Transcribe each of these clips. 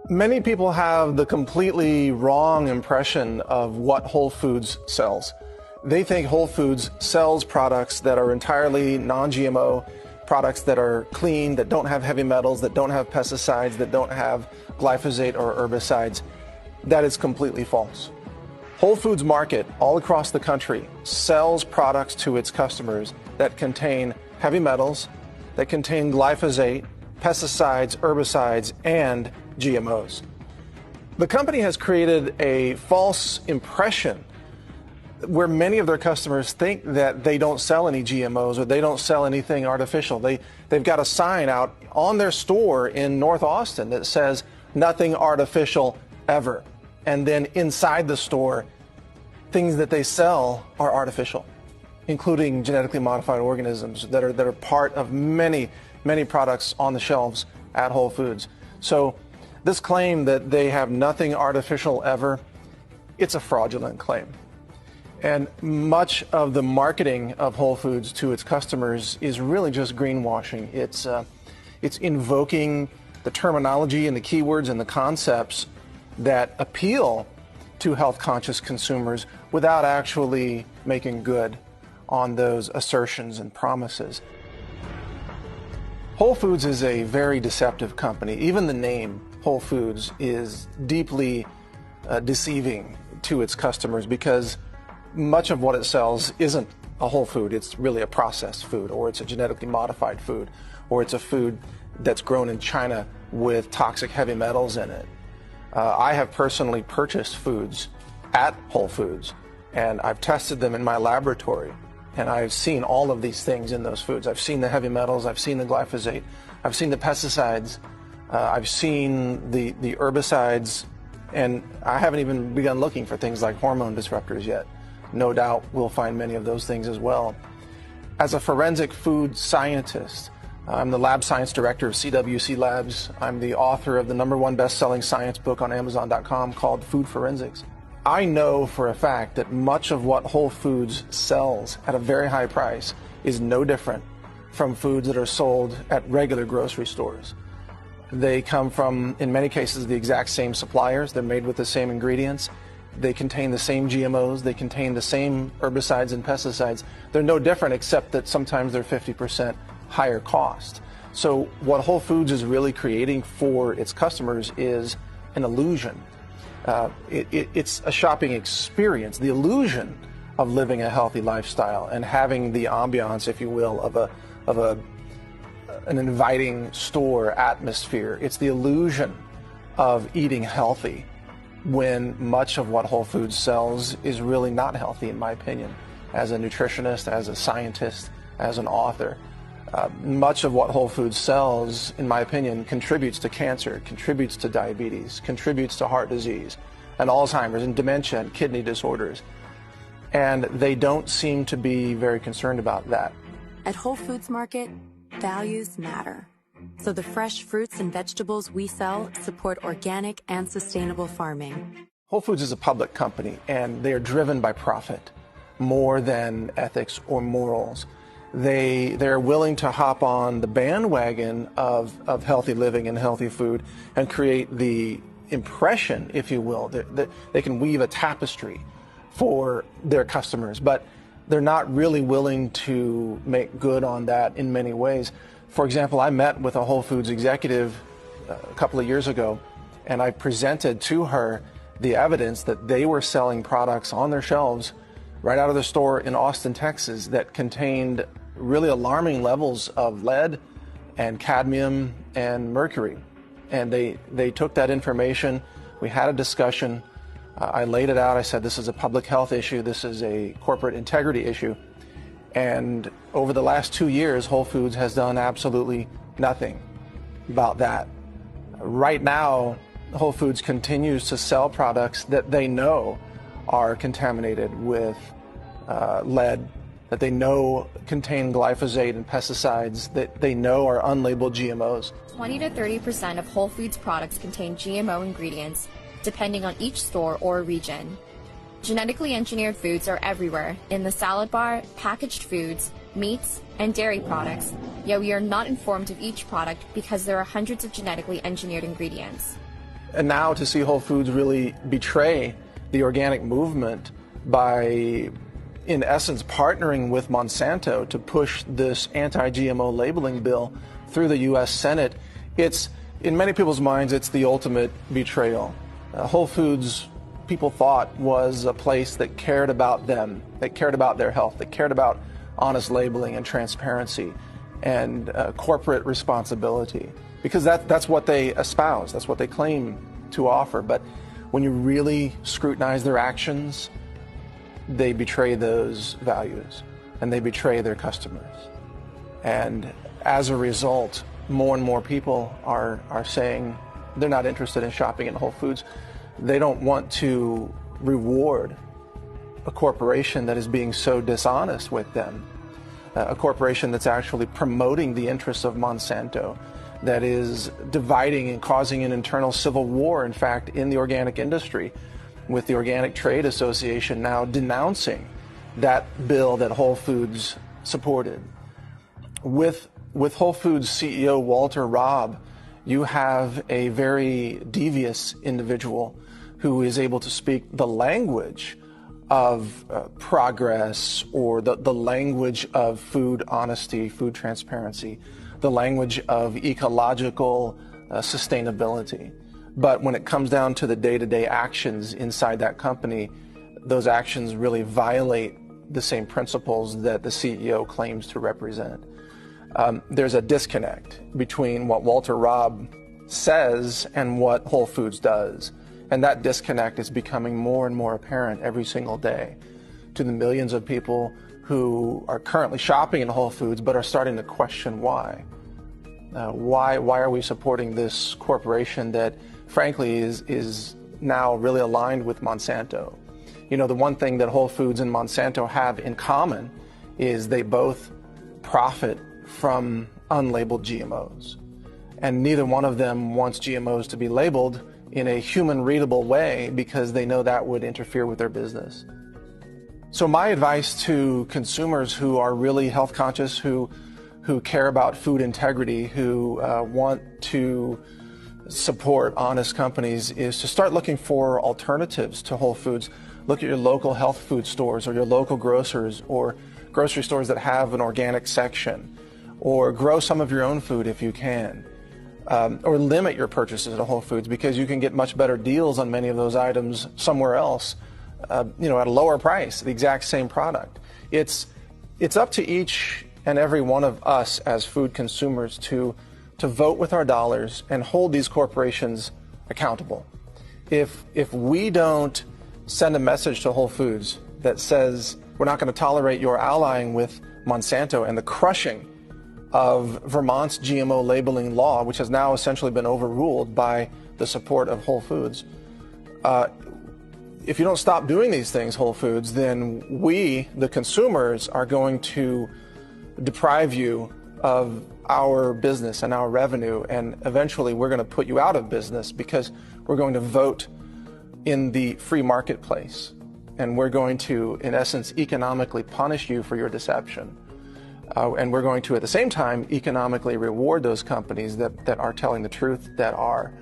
Many people have the completely wrong impression of what Whole Foods sells. They think Whole Foods sells products that are entirely non-GMO, products that are clean, that don't have heavy metals, that don't have pesticides, that don't have glyphosate or herbicides. That is completely false. Whole Foods Market all across the country sells products to its customers that contain heavy metals, that contain glyphosate, pesticides, herbicides, and GMOs. The company has created a false impression where many of their customers think that they don't sell any GMOs or they don't sell anything artificial. They've got a sign out on their store in North Austin that says nothing artificial ever. And then inside the store, things that they sell are artificial, including genetically modified organisms that are part of many products on the shelves at Whole Foods. So this claim that they have nothing artificial ever, it's a fraudulent claim. And much of the marketing of Whole Foods to its customers is really just greenwashing. It's invoking the terminology and the keywords and the concepts that appeal to health-conscious consumers without actually making good on those assertions and promises. Whole Foods is a very deceptive company. Even the name Whole Foods is deeply deceiving to its customers because much of what it sells isn't a whole food. It's really a processed food, or it's a genetically modified food, or it's a food that's grown in China with toxic heavy metals in it. I have personally purchased foods at Whole Foods, and I've tested them in my laboratory, and I've seen all of these things in those foods. I've seen the heavy metals, I've seen the glyphosate, I've seen the pesticides, I've seen the herbicides, and I haven't even begun looking for things like hormone disruptors yet. No doubt we'll find many of those things as well. As a forensic food scientist, I'm the lab science director of CWC Labs. I'm the author of the #1 best-selling science book on Amazon.com called Food Forensics. I know for a fact that much of what Whole Foods sells at a very high price is no different from foods that are sold at regular grocery stores. They come from, in many cases, the exact same suppliers. They're made with the same ingredients. They contain the same GMOs. They contain the same herbicides and pesticides. They're no different except that sometimes they're 50% higher cost. So what Whole Foods is really creating for its customers is an illusion. It's a shopping experience, the illusion of living a healthy lifestyle and having the ambiance, if you will, of an inviting store atmosphere. It's the illusion of eating healthy when much of what Whole Foods sells is really not healthy, in my opinion, as a nutritionist, as a scientist, as an author. Much of what Whole Foods sells, in my opinion, contributes to cancer, contributes to diabetes, contributes to heart disease, and Alzheimer's, and dementia, and kidney disorders. And they don't seem to be very concerned about that. At Whole Foods Market, values matter. So the fresh fruits and vegetables we sell support organic and sustainable farming. Whole Foods is a public company, and they are driven by profit more than ethics or morals. They're willing to hop on the bandwagon of healthy living and healthy food and create the impression, if you will, that they can weave a tapestry for their customers, but they're not really willing to make good on that in many ways. For example, I met with a Whole Foods executive a couple of years ago, and I presented to her the evidence that they were selling products on their shelves right out of the store in Austin, Texas, that contained really alarming levels of lead and cadmium and mercury. And they took that information. We had a discussion. I laid it out. I said, this is a public health issue. This is a corporate integrity issue. And over the last 2 years, Whole Foods has done absolutely nothing about that. Right now, Whole Foods continues to sell products that they know are contaminated with lead, that they know contain glyphosate and pesticides, that they know are unlabeled GMOs. 20 to 30% of Whole Foods products contain GMO ingredients, depending on each store or region. Genetically engineered foods are everywhere, in the salad bar, packaged foods, meats, and dairy products, yet we are not informed of each product because there are hundreds of genetically engineered ingredients. And now to see Whole Foods really betray the organic movement by, in essence, partnering with Monsanto to push this anti-GMO labeling bill through the U.S. Senate, it's, in many people's minds, it's the ultimate betrayal. Whole Foods, people thought, was a place that cared about them, that cared about their health, that cared about honest labeling and transparency and corporate responsibility, because that's what they espouse, that's what they claim to offer. But when you really scrutinize their actions, they betray those values and they betray their customers. And as a result, more and more people are saying they're not interested in shopping at Whole Foods. They don't want to reward a corporation that is being so dishonest with them, a corporation that's actually promoting the interests of Monsanto, that is dividing and causing an internal civil war, in fact, in the organic industry, with the Organic Trade Association now denouncing that bill that Whole Foods supported. With Whole Foods CEO Walter Robb, you have a very devious individual who is able to speak the language of progress, or the language of food honesty, food transparency, the language of ecological sustainability. But when it comes down to the day-to-day actions inside that company, those actions really violate the same principles that the CEO claims to represent. There's a disconnect between what Walter Robb says and what Whole Foods does. And that disconnect is becoming more and more apparent every single day to the millions of people who are currently shopping in Whole Foods but are starting to question why. Why are we supporting this corporation that, frankly, is now really aligned with Monsanto? You know, the one thing that Whole Foods and Monsanto have in common is they both profit from unlabeled GMOs. And neither one of them wants GMOs to be labeled in a human-readable way because they know that would interfere with their business. So my advice to consumers who are really health conscious, who care about food integrity, who want to support honest companies, is to start looking for alternatives to Whole Foods. Look at your local health food stores or your local grocers or grocery stores that have an organic section, or grow some of your own food if you can. Or limit your purchases at Whole Foods, because you can get much better deals on many of those items somewhere else, at a lower price, the exact same product. It's up to each and every one of us as food consumers to vote with our dollars and hold these corporations accountable. If we don't send a message to Whole Foods that says we're not going to tolerate your allying with Monsanto and the crushing of Vermont's GMO labeling law, which has now essentially been overruled by the support of Whole Foods. If you don't stop doing these things, Whole Foods, then we, the consumers, are going to deprive you of our business and our revenue, and eventually we're going to put you out of business because we're going to vote in the free marketplace, and we're going to, in essence, economically punish you for your deception. And we're going to, at the same time, economically reward those companies that are telling the truth, that are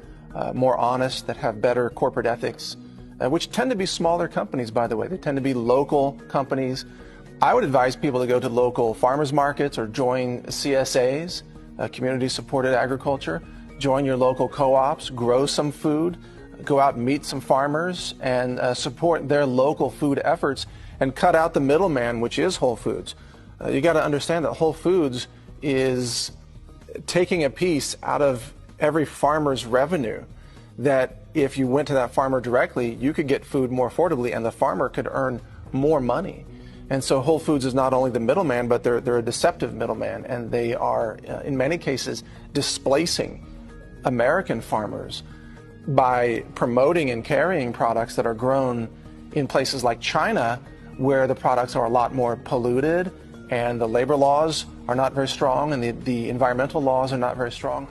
more honest, that have better corporate ethics, which tend to be smaller companies, by the way. They tend to be local companies. I would advise people to go to local farmers markets or join CSAs, community-supported agriculture. Join your local co-ops, grow some food, go out and meet some farmers, and support their local food efforts, and cut out the middleman, which is Whole Foods. You got to understand that Whole Foods is taking a piece out of every farmer's revenue, that if you went to that farmer directly, you could get food more affordably and the farmer could earn more money. And so Whole Foods is not only the middleman, but they're a deceptive middleman, and they are, in many cases, displacing American farmers by promoting and carrying products that are grown in places like China, where the products are a lot more polluted, and the labor laws are not very strong, and the environmental laws are not very strong.